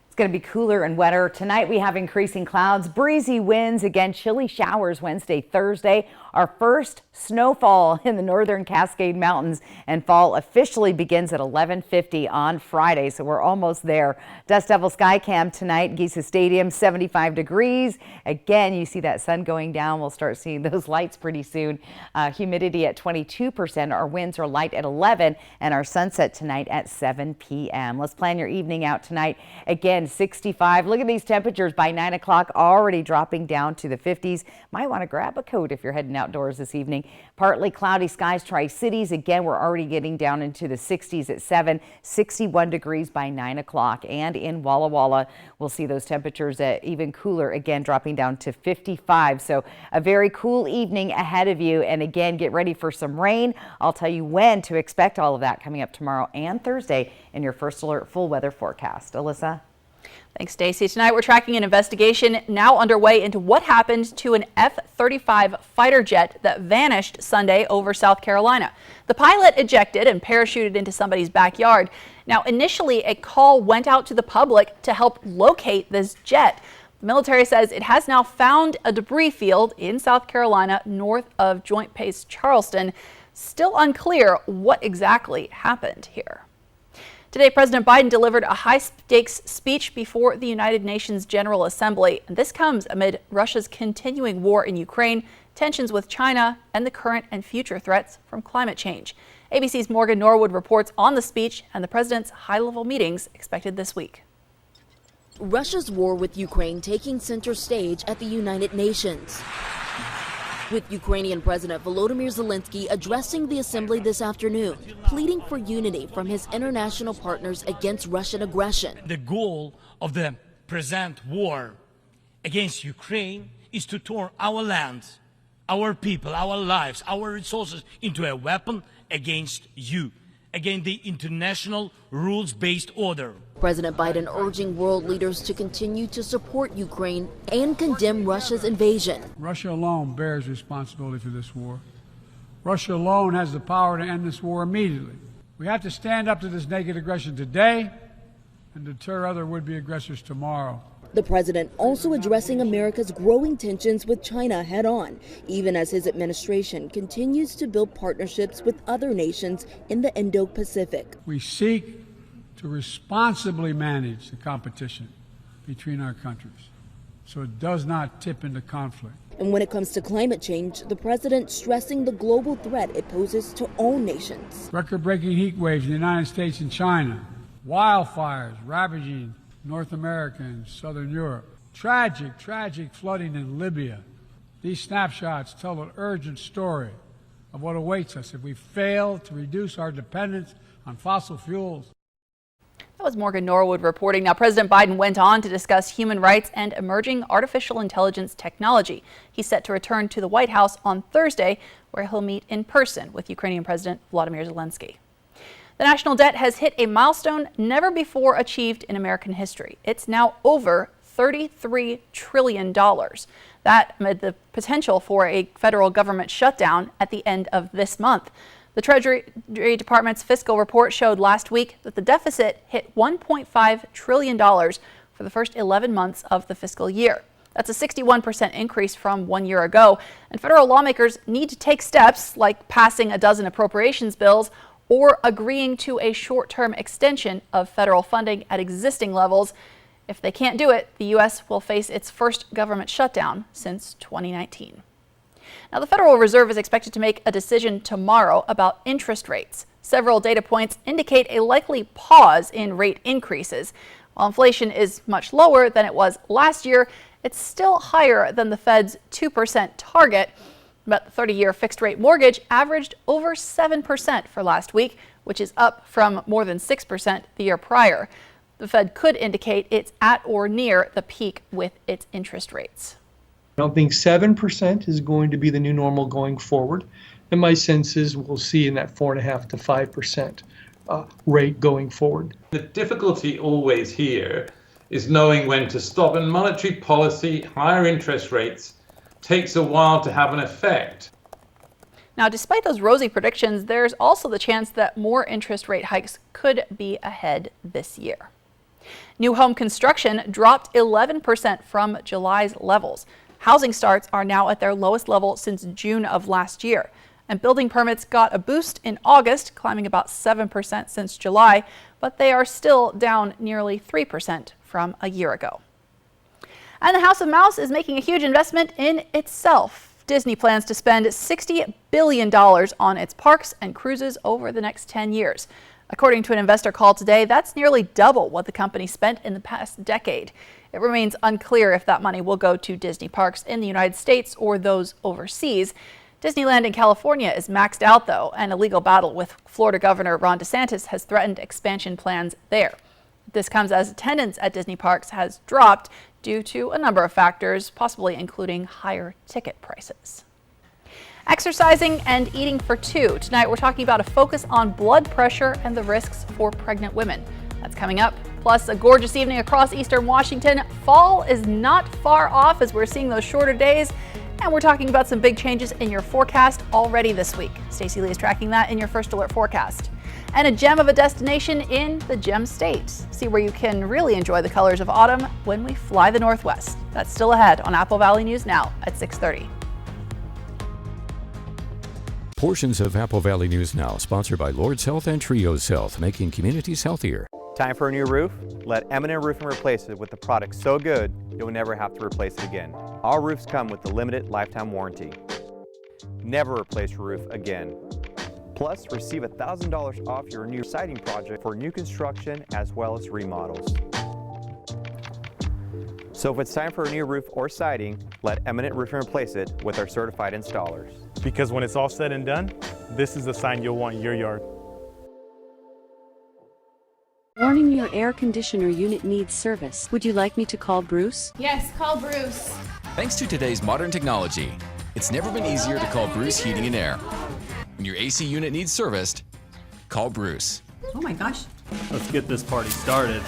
It's going to be cooler and wetter. Tonight we have increasing clouds, breezy winds, again chilly showers Wednesday, Thursday. Our first snowfall in the northern Cascade Mountains, and fall officially begins at 11:50 on Friday, so we're almost there. Dust Devil Sky Cam tonight, Geisa Stadium, 75 degrees. Again, you see that sun going down. We'll start seeing those lights pretty soon. Humidity at 22%. Our winds are light at 11, and our sunset tonight at 7 p.m. Let's plan your evening out tonight. Again, 65. Look at these temperatures by 9 o'clock, already dropping down to the 50s. Might want to grab a coat if you're heading outdoors this evening. Partly cloudy skies, Tri-Cities. Again, we're already getting down into the 60s at 7, 61 degrees by 9 o'clock. And in Walla Walla, we'll see those temperatures at even cooler, again dropping down to 55. So a very cool evening ahead of you. And again, get ready for some rain. I'll tell you when to expect all of that coming up tomorrow and Thursday in your First Alert full weather forecast. Alyssa? Thanks, Stacey. Tonight we're tracking an investigation now underway into what happened to an F-35 fighter jet that vanished Sunday over South Carolina. The pilot ejected and parachuted into somebody's backyard. Now, initially, a call went out to the public to help locate this jet. The military says it has now found a debris field in South Carolina north of Joint Base Charleston. Still unclear what exactly happened here. Today, President Biden delivered a high-stakes speech before the United Nations General Assembly. And this comes amid Russia's continuing war in Ukraine, tensions with China, and the current and future threats from climate change. ABC's Morgan Norwood reports on the speech and the president's high-level meetings expected this week. Russia's war with Ukraine taking center stage at the United Nations, with Ukrainian President Volodymyr Zelensky addressing the assembly this afternoon, pleading for unity from his international partners against Russian aggression. The goal of the present war against Ukraine is to turn our land, our people, our lives, our resources into a weapon against you, against the international rules-based order. President Biden urging world leaders to continue to support Ukraine and condemn Russia's invasion. Russia alone bears responsibility for this war. Russia alone has the power to end this war immediately. We have to stand up to this naked aggression today and deter other would-be aggressors tomorrow. The president also addressing America's growing tensions with China head on, even as his administration continues to build partnerships with other nations in the Indo-Pacific. We seek to responsibly manage the competition between our countries so it does not tip into conflict. And when it comes to climate change, the president stressing the global threat it poses to all nations. Record-breaking heat waves in the United States and China, wildfires ravaging North America and Southern Europe, tragic flooding in Libya. These snapshots tell an urgent story of what awaits us if we fail to reduce our dependence on fossil fuels. That was Morgan Norwood reporting. Now, President Biden went on to discuss human rights and emerging artificial intelligence technology. He's set to return to the White House on Thursday, where he'll meet in person with Ukrainian President Volodymyr Zelensky. The national debt has hit a milestone never before achieved in American history. It's now over $33 trillion. That amid the potential for a federal government shutdown at the end of this month. The Treasury Department's fiscal report showed last week that the deficit hit $1.5 trillion for the first 11 months of the fiscal year. That's a 61% increase from 1 year ago. And federal lawmakers need to take steps like passing a dozen appropriations bills or agreeing to a short-term extension of federal funding at existing levels. If they can't do it, the U.S. will face its first government shutdown since 2019. Now, the Federal Reserve is expected to make a decision tomorrow about interest rates. Several data points indicate a likely pause in rate increases. While inflation is much lower than it was last year, it's still higher than the Fed's 2% target. But the 30-year fixed-rate mortgage averaged over 7% for last week, which is up from more than 6% the year prior. The Fed could indicate it's at or near the peak with its interest rates. I don't think 7% is going to be the new normal going forward. And my sense is we'll see in that 4.5% to 5% rate going forward. The difficulty always here is knowing when to stop, and monetary policy, higher interest rates, takes a while to have an effect. Now, despite those rosy predictions, there's also the chance that more interest rate hikes could be ahead this year. New home construction dropped 11% from July's levels. Housing starts are now at their lowest level since June of last year. And building permits got a boost in August, climbing about 7% since July, but they are still down nearly 3% from a year ago. And the House of Mouse is making a huge investment in itself. Disney plans to spend $60 billion on its parks and cruises over the next 10 years. According to an investor call today, that's nearly double what the company spent in the past decade. It remains unclear if that money will go to Disney parks in the United States or those overseas. Disneyland in California is maxed out, though, and a legal battle with Florida Governor Ron DeSantis has threatened expansion plans there. This comes as attendance at Disney parks has dropped due to a number of factors, possibly including higher ticket prices. Exercising and eating for two. Tonight we're talking about a focus on blood pressure and the risks for pregnant women. That's coming up. Plus a gorgeous evening across eastern Washington. Fall is not far off as we're seeing those shorter days. And we're talking about some big changes in your forecast already this week. Stacey Lee is tracking that in your First Alert forecast. And a gem of a destination in the Gem State. See where you can really enjoy the colors of autumn when we fly the Northwest. That's still ahead on Apple Valley News Now at 6:30. Portions of Apple Valley News Now, sponsored by Lord's Health and Trios Health, making communities healthier. Time for a new roof? Let Eminent Roofing replace it with a product so good you'll never have to replace it again. Our roofs come with the limited lifetime warranty. Never replace your roof again. Plus, receive $1,000 off your new siding project for new construction as well as remodels. So if it's time for a new roof or siding, let Eminent Roofing replace it with our certified installers. Because when it's all said and done, this is the sign you'll want in your yard. Warning, your air conditioner unit needs service. Would you like me to call Bruce? Yes, call Bruce. Thanks to today's modern technology, it's never been easier to call Bruce Heating and Air. When your AC unit needs serviced, call Bruce. Oh my gosh. Let's get this party started.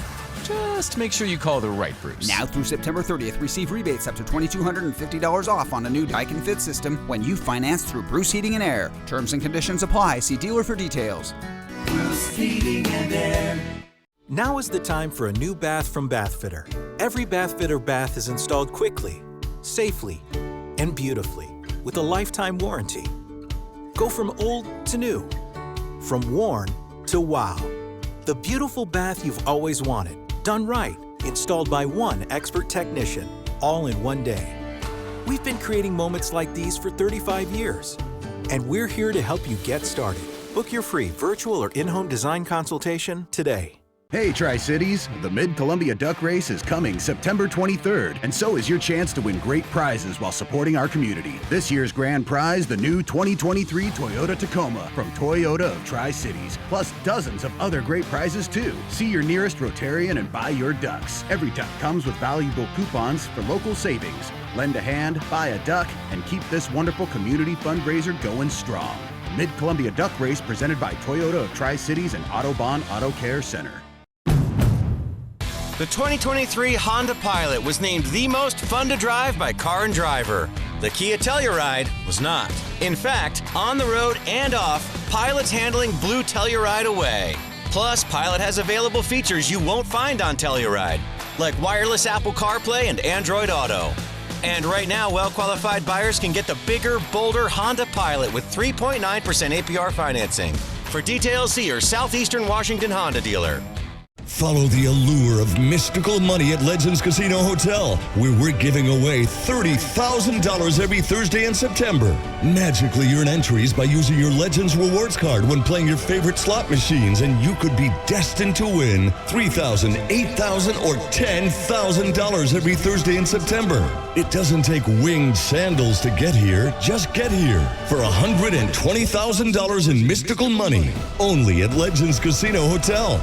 Just make sure you call the right Bruce. Now through September 30th, receive rebates up to $2,250 off on a new Daikin Fit system when you finance through Bruce Heating and Air. Terms and conditions apply. See dealer for details. Bruce Heating and Air. Now is the time for a new bath from Bathfitter. Every Bathfitter bath is installed quickly, safely, and beautifully with a lifetime warranty. Go from old to new, from worn to wow. The beautiful bath you've always wanted, done right, installed by one expert technician, all in one day. We've been creating moments like these for 35 years, and we're here to help you get started. Book your free virtual or in-home design consultation today. Hey Tri-Cities, the Mid-Columbia Duck Race is coming September 23rd, and so is your chance to win great prizes while supporting our community. This year's grand prize, the new 2023 Toyota Tacoma from Toyota of Tri-Cities, plus dozens of other great prizes too. See your nearest Rotarian and buy your ducks. Every duck comes with valuable coupons for local savings. Lend a hand, buy a duck, and keep this wonderful community fundraiser going strong. Mid-Columbia Duck Race presented by Toyota of Tri-Cities and Autobahn Auto Care Center. The 2023 Honda Pilot was named the most fun to drive by Car and Driver. The Kia Telluride was not. In fact, on the road and off, Pilot's handling blew Telluride away. Plus, Pilot has available features you won't find on Telluride, like wireless Apple CarPlay and Android Auto. And right now, well-qualified buyers can get the bigger, bolder Honda Pilot with 3.9% APR financing. For details, see your Southeastern Washington Honda dealer. Follow the allure of mystical money at Legends Casino Hotel, where we're giving away $30,000 every Thursday in September. Magically earn entries by using your Legends rewards card when playing your favorite slot machines, and you could be destined to win $3,000, $8,000, or $10,000 every Thursday in September. It doesn't take winged sandals to get here. Just get here for $120,000 in mystical money, only at Legends Casino Hotel.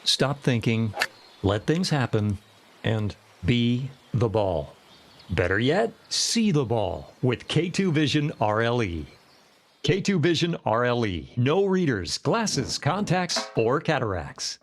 Stop thinking, let things happen, and be the ball. Better yet, see the ball with K2 Vision RLE. K2 Vision RLE. No readers, glasses, contacts, or cataracts.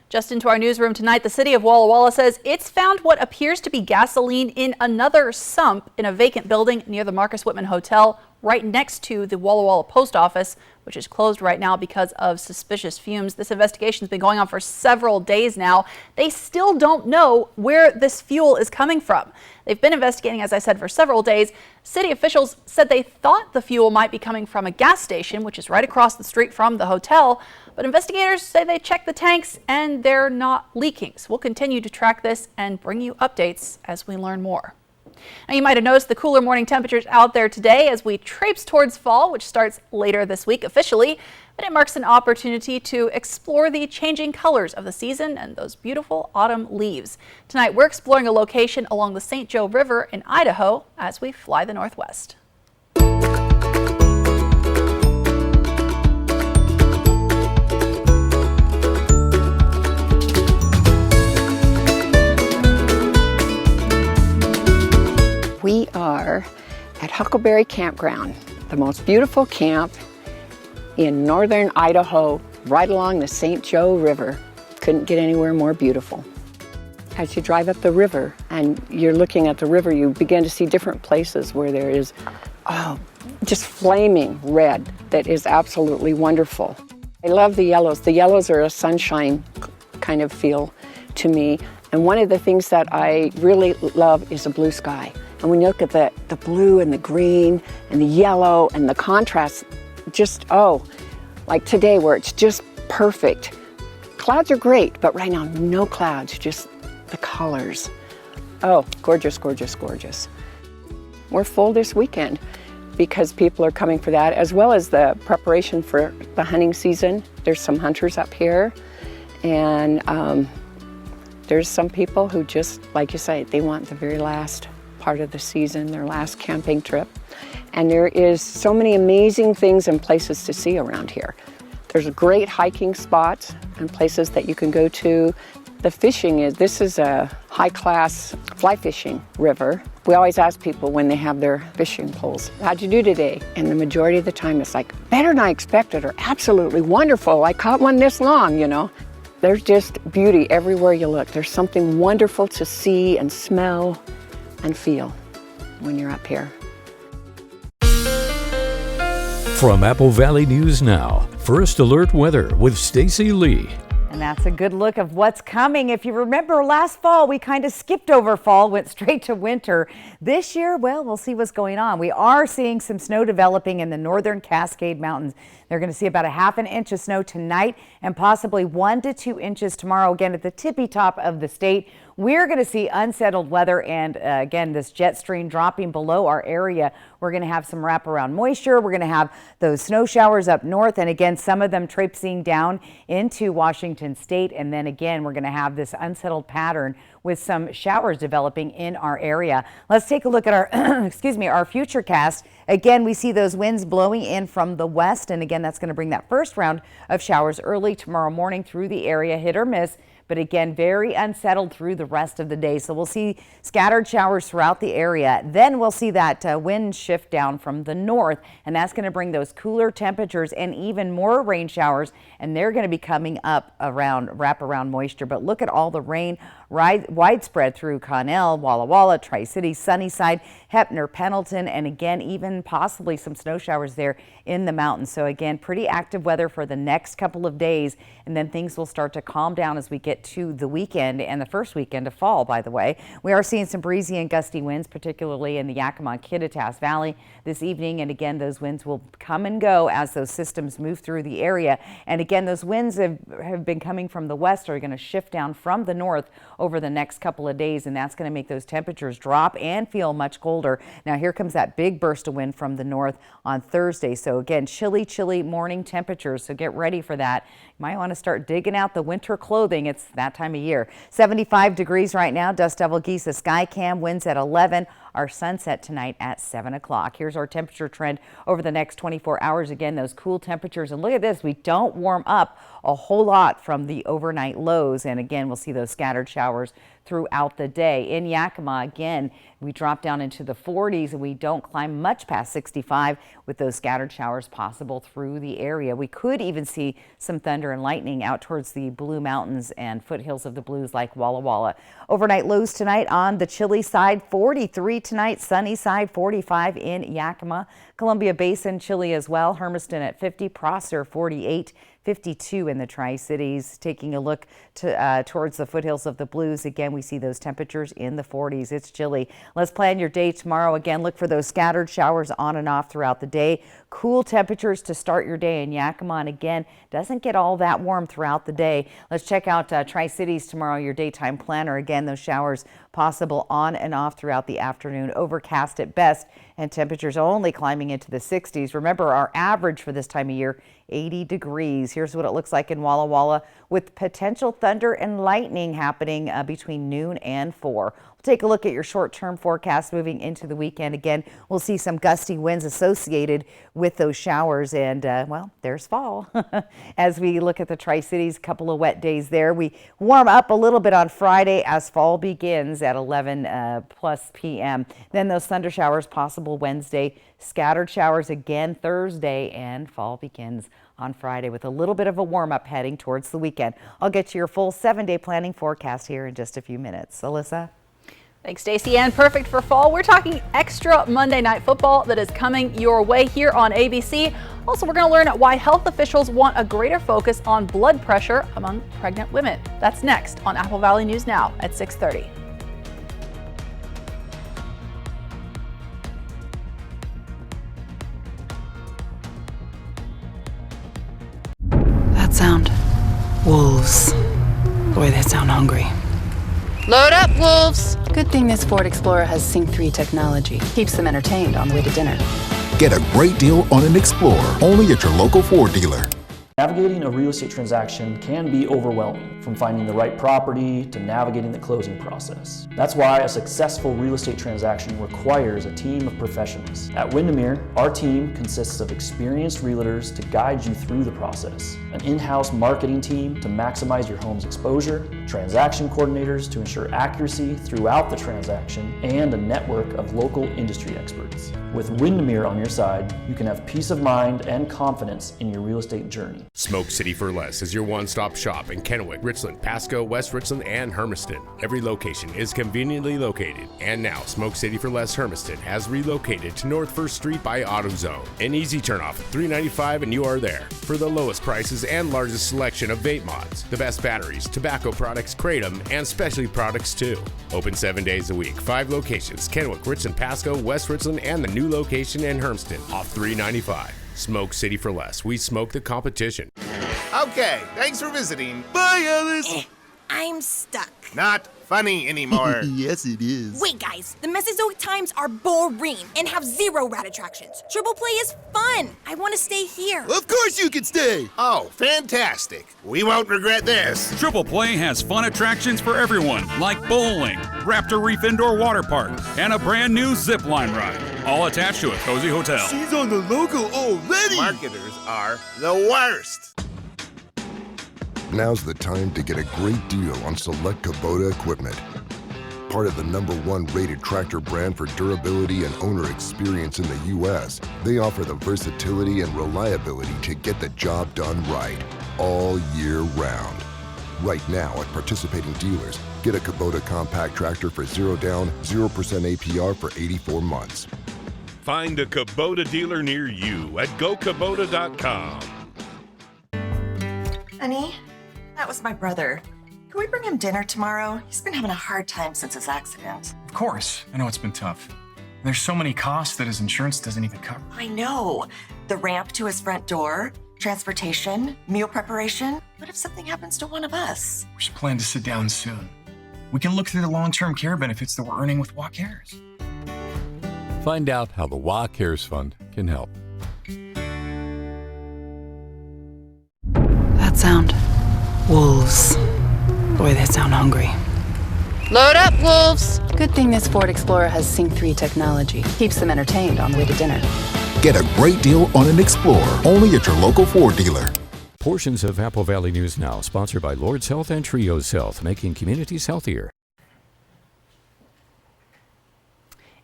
Just into our newsroom tonight, the city of Walla Walla says it's found what appears to be gasoline in another sump in a vacant building near the Marcus Whitman Hotel, right next to the Walla Walla Post Office, which is closed right now because of suspicious fumes. This investigation has been going on for several days now. They still don't know where this fuel is coming from. They've been investigating, as I said, for several days. City officials said they thought the fuel might be coming from a gas station, which is right across the street from the hotel. But investigators say they checked the tanks and they're not leaking. So we'll continue to track this and bring you updates as we learn more. Now, you might have noticed the cooler morning temperatures out there today as we traipse towards fall, which starts later this week officially, but it marks an opportunity to explore the changing colors of the season and those beautiful autumn leaves. Tonight, we're exploring a location along the St. Joe River in Idaho as we fly the Northwest. We are at Huckleberry Campground, the most beautiful camp in northern Idaho, right along the St. Joe River. Couldn't get anywhere more beautiful. As you drive up the river and you're looking at the river, you begin to see different places where there is just flaming red that is absolutely wonderful. I love the yellows. The yellows are a sunshine kind of feel to me. And one of the things that I really love is the blue sky. And when you look at the blue and the green and the yellow and the contrast, just, like today where it's just perfect. Clouds are great, but right now, no clouds, just the colors. Oh, gorgeous, gorgeous, gorgeous. We're full this weekend because people are coming for that, as well as the preparation for the hunting season. There's some hunters up here, and there's some people who just, like you say, they want the very last part of the season, their last camping trip. And there is so many amazing things and places to see around here. There's great hiking spots and places that you can go to. The fishing this is a high-class fly fishing river. We always ask people when they have their fishing poles, how'd you do today? And the majority of the time it's like, better than I expected, or absolutely wonderful, I caught one this long, you know. There's just beauty everywhere you look. There's something wonderful to see and smell and feel when you're up here. From Apple Valley News Now, First Alert Weather with Stacy Lee. And that's a good look of what's coming. If you remember last fall, we kind of skipped over fall, went straight to winter. This year, well, we'll see what's going on. We are seeing some snow developing in the northern Cascade Mountains. They're going to see about a ½ an inch of snow tonight and possibly 1 to 2 inches tomorrow, again at the tippy top of the state. We're going to see unsettled weather and again, this jet stream dropping below our area. We're going to have some wraparound moisture. We're going to have those snow showers up north, and again, some of them traipsing down into Washington state. And then again, we're going to have this unsettled pattern with some showers developing in our area. Let's take a look at our, our futurecast. Again, we see those winds blowing in from the west, and again, that's going to bring that first round of showers early tomorrow morning through the area, hit or miss. But again, very unsettled through the rest of the day. So we'll see scattered showers throughout the area. Then we'll see that wind shift down from the north, and that's going to bring those cooler temperatures and even more rain showers. And they're going to be coming up around wraparound moisture. But look at all the rain widespread through Connell, Walla Walla, Tri-Cities, Sunnyside, Heppner, Pendleton, and again, even possibly some snow showers there in the mountains. So again, pretty active weather for the next couple of days, and then things will start to calm down as we get to the weekend and the first weekend of fall, by the way. We are seeing some breezy and gusty winds, particularly in the Yakima and Kittitas Valley this evening. And again, those winds will come and go as those systems move through the area. And again, those winds have been coming from the west, are going to shift down from the north over the next couple of days, and that's going to make those temperatures drop and feel much colder. Now here comes that big burst of wind from the north on Thursday. So again, chilly morning temperatures, so get ready for that. You might want to start digging out the winter clothing. It's that time of year. 75 degrees right now. Dust Devil Giza Sky Cam, winds at 11. Our sunset tonight at 7 o'clock. Here's our temperature trend over the next 24 hours. Again, those cool temperatures. And look at this. We don't warm up a whole lot from the overnight lows. And again, we'll see those scattered showers throughout the day. In Yakima, again, we drop down into the 40s and we don't climb much past 65 with those scattered showers possible through the area. We could even see some thunder and lightning out towards the Blue Mountains and foothills of the Blues like Walla Walla. Overnight lows tonight on the chilly side, 43 tonight, sunny side, 45 in Yakima. Columbia Basin chilly as well. Hermiston at 50, Prosser 48. 52 in the Tri-Cities. Taking a look to towards the foothills of the Blues, again, we see those temperatures in the 40s. It's chilly. Let's plan your day tomorrow. Again, look for those scattered showers on and off throughout the day. Cool temperatures to start your day in Yakima, and again, doesn't get all that warm throughout the day. Let's check out Tri-Cities tomorrow, your daytime planner. Again, those showers possible on and off throughout the afternoon. Overcast at best, and temperatures only climbing into the 60s. Remember, our average for this time of year, 80 degrees. Here's what it looks like in Walla Walla with potential thunder and lightning happening between noon and 4. We'll take a look at your short-term forecast moving into the weekend. Again, we'll see some gusty winds associated with those showers, and well, there's fall. As we look at the Tri-Cities, couple of wet days there. We warm up a little bit on Friday as fall begins at 11 plus p.m. Then those thunder showers possible Wednesday, scattered showers again Thursday, and fall begins on Friday with a little bit of a warm-up heading towards the weekend. I'll get you your full 7-day planning forecast here in just a few minutes. Alyssa? Thanks, Stacey. And perfect for fall, we're talking extra Monday Night Football that is coming your way here on ABC. Also, we're going to learn why health officials want a greater focus on blood pressure among pregnant women. That's next on Apple Valley News Now at 6:30. That sound. Wolves. Boy, they sound hungry. Load up, wolves! Good thing this Ford Explorer has Sync 3 technology. Keeps them entertained on the way to dinner. Get a great deal on an Explorer, only at your local Ford dealer. Navigating a real estate transaction can be overwhelming, from finding the right property to navigating the closing process. That's why a successful real estate transaction requires a team of professionals. At Windermere, our team consists of experienced realtors to guide you through the process, an in-house marketing team to maximize your home's exposure, transaction coordinators to ensure accuracy throughout the transaction, and a network of local industry experts. With Windermere on your side, you can have peace of mind and confidence in your real estate journey. Smoke City for Less is your one-stop shop in Kennewick, Richland, Pasco, West Richland, and Hermiston. Every location is conveniently located, and now Smoke City for Less Hermiston has relocated to North 1st Street by AutoZone. An easy turnoff at $3.95 and you are there. For the lowest prices and largest selection of vape mods, the best batteries, tobacco products, kratom, and specialty products too. Open 7 days a week, 5 locations, Kennewick, Richland, Pasco, West Richland, and the new location in Hermiston off $3.95. Smoke City for Less. We smoke the competition. Okay, thanks for visiting. Bye, Alice. I'm stuck. Not funny anymore. Yes, it is. Wait, guys, the Mesozoic times are boring and have 0 rad attractions. Triple play is fun. I want to stay here. Of course you can stay. Oh, fantastic. We won't regret this. Triple Play has fun attractions for everyone, like bowling, Raptor Reef Indoor Water Park, and a brand new zip line ride, all attached to a cozy hotel. She's on the logo already. Marketers are the worst. Now's the time to get a great deal on select Kubota equipment. Part of the #1 rated tractor brand for durability and owner experience in the U.S., they offer the versatility and reliability to get the job done right, all year round. Right now at participating dealers, get a Kubota compact tractor for 0 down, 0% APR for 84 months. Find a Kubota dealer near you at gokubota.com. Honey, that was my brother. Can we bring him dinner tomorrow? He's been having a hard time since his accident. Of course. I know it's been tough. There's so many costs that his insurance doesn't even cover. I know. The ramp to his front door, transportation, meal preparation. What if something happens to one of us? We should plan to sit down soon. We can look through the long-term care benefits that we're earning with WA Cares. Find out how the WA Cares Fund can help. That sound. Wolves. Boy, they sound hungry. Load up, wolves! Good thing this Ford Explorer has Sync 3 technology. Keeps them entertained on the way to dinner. Get a great deal on an Explorer, only at your local Ford dealer. Portions of Apple Valley News Now, sponsored by Lord's Health and Trios Health, making communities healthier.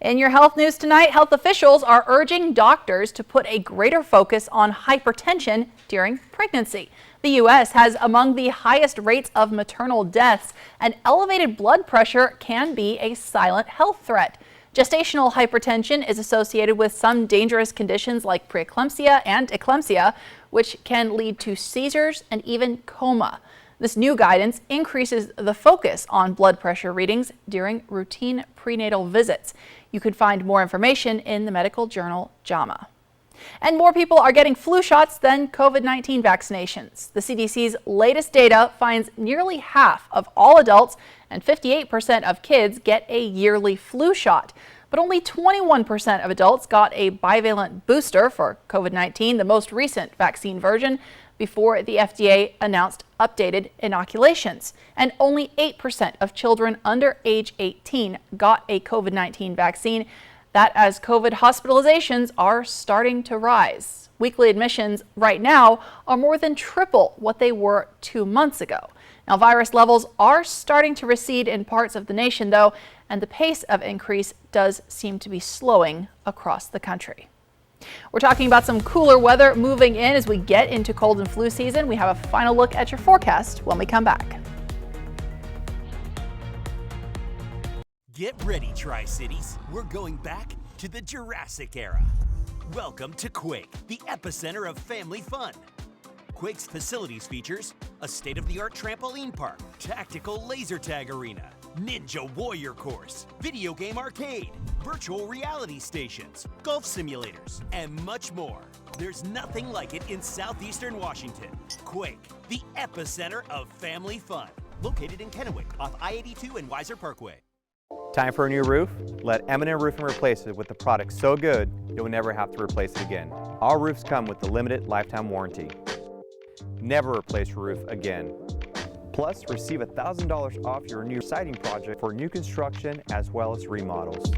In your health news tonight, health officials are urging doctors to put a greater focus on hypertension during pregnancy. The U.S. has among the highest rates of maternal deaths, and elevated blood pressure can be a silent health threat. Gestational hypertension is associated with some dangerous conditions like preeclampsia and eclampsia, which can lead to seizures and even coma. This new guidance increases the focus on blood pressure readings during routine prenatal visits. You can find more information in the medical journal JAMA. And more people are getting flu shots than COVID-19 vaccinations. The CDC's latest data finds nearly half of all adults and 58% of kids get a yearly flu shot. But only 21% of adults got a bivalent booster for COVID-19, the most recent vaccine version, before the FDA announced updated inoculations. And only 8% of children under age 18 got a COVID-19 vaccine. That as COVID hospitalizations are starting to rise. Weekly admissions right now are more than triple what they were 2 months ago. Now, virus levels are starting to recede in parts of the nation, though, and the pace of increase does seem to be slowing across the country. We're talking about some cooler weather moving in as we get into cold and flu season. We have a final look at your forecast when we come back. Get ready, Tri-Cities. We're going back to the Jurassic era. Welcome to Quake, the epicenter of family fun. Quake's facilities features a state-of-the-art trampoline park, tactical laser tag arena, ninja warrior course, video game arcade, virtual reality stations, golf simulators, and much more. There's nothing like it in southeastern Washington. Quake, the epicenter of family fun. Located in Kennewick off I-82 and Weiser Parkway. Time for a new roof? Let M&M Roofing replace it with a product so good you'll never have to replace it again. All roofs come with the limited lifetime warranty. Never replace your roof again. Plus, receive $1,000 off your new siding project for new construction as well as remodels.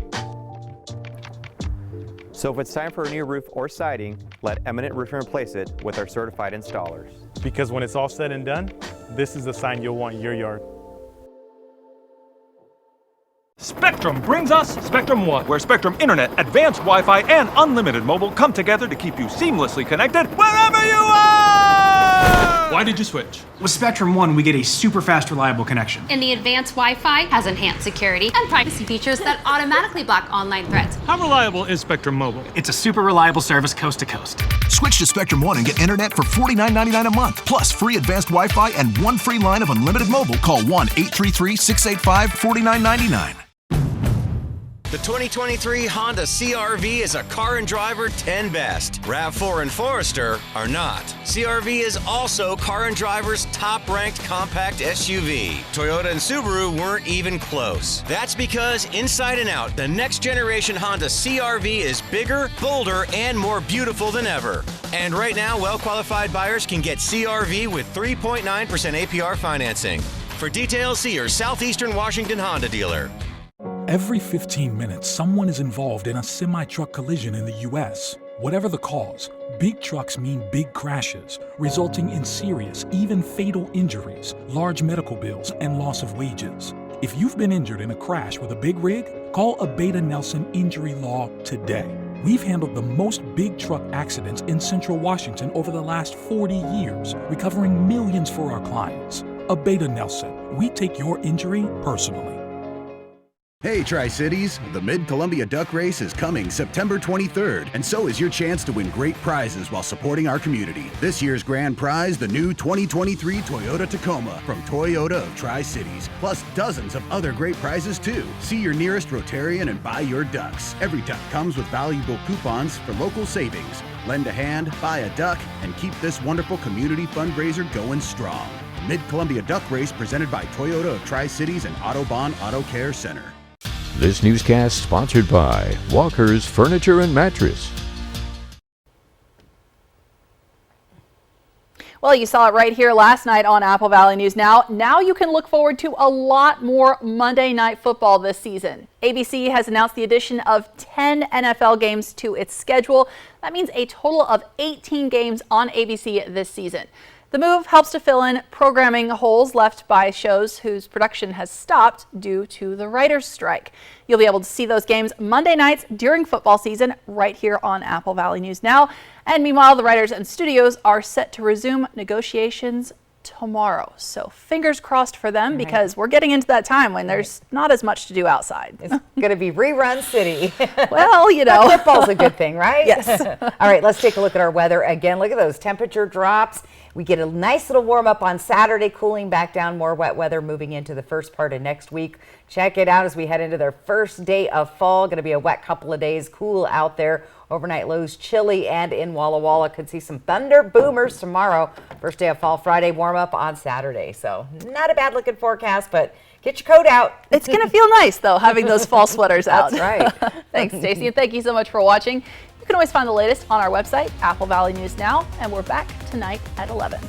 So if it's time for a new roof or siding, let Eminent Roofing replace it with our certified installers. Because when it's all said and done, this is the sign you'll want in your yard. Spectrum brings us Spectrum One, where Spectrum Internet, advanced Wi-Fi, and unlimited mobile come together to keep you seamlessly connected wherever you are! Why did you switch? With Spectrum One, we get a super fast, reliable connection. And the advanced Wi-Fi has enhanced security and privacy features that automatically block online threats. How reliable is Spectrum Mobile? It's a super reliable service coast to coast. Switch to Spectrum One and get internet for $49.99 a month, plus free advanced Wi-Fi and one free line of unlimited mobile. Call 1-833-685-4999. The 2023 Honda CR-V is a Car and Driver 10 Best. RAV4 and Forester are not. CR-V is also Car and Driver's top-ranked compact SUV. Toyota and Subaru weren't even close. That's because inside and out, the next generation Honda CR-V is bigger, bolder, and more beautiful than ever. And right now, well-qualified buyers can get CR-V with 3.9% APR financing. For details, see your Southeastern Washington Honda dealer. Every 15 minutes, someone is involved in a semi-truck collision in the U.S. Whatever the cause, big trucks mean big crashes, resulting in serious, even fatal injuries, large medical bills, and loss of wages. If you've been injured in a crash with a big rig, call Abeta Nelson Injury Law today. We've handled the most big truck accidents in Central Washington over the last 40 years, recovering millions for our clients. Abeta Nelson, we take your injury personally. Hey Tri-Cities, the Mid-Columbia Duck Race is coming September 23rd, and so is your chance to win great prizes while supporting our community. This year's grand prize, the new 2023 Toyota Tacoma from Toyota of Tri-Cities, plus dozens of other great prizes too. See your nearest Rotarian and buy your ducks. Every duck comes with valuable coupons for local savings. Lend a hand, buy a duck, and keep this wonderful community fundraiser going strong. Mid-Columbia Duck Race presented by Toyota of Tri-Cities and Autobahn Auto Care Center. This newscast sponsored by Walker's Furniture and Mattress. Well, you saw it right here last night on Apple Valley News Now. Now you can look forward to a lot more Monday Night Football this season. ABC has announced the addition of 10 NFL games to its schedule. That means a total of 18 games on ABC this season. The move helps to fill in programming holes left by shows whose production has stopped due to the writers' strike. You'll be able to see those games Monday nights during football season right here on Apple Valley News Now. And meanwhile, the writers and studios are set to resume negotiations tomorrow. So fingers crossed for them, because we're getting into that time when there's not as much to do outside. It's going to be rerun city. Well, you know. Football's a good thing, right? Yes. All right, let's take a look at our weather again. Look at those temperature drops. We get a nice little warm up on Saturday, cooling back down, more wet weather moving into the first part of next week. Check it out as we head into their first day of fall. Going to be a wet couple of days, cool out there. Overnight lows chilly, and in Walla Walla could see some thunder boomers tomorrow. First day of fall Friday, warm up on Saturday. So not a bad looking forecast, but get your coat out. It's going to feel nice though, having those fall sweaters out. That's right. Thanks, Stacey, and thank you so much for watching. You can always find the latest on our website, Apple Valley News Now, and we're back tonight at 11.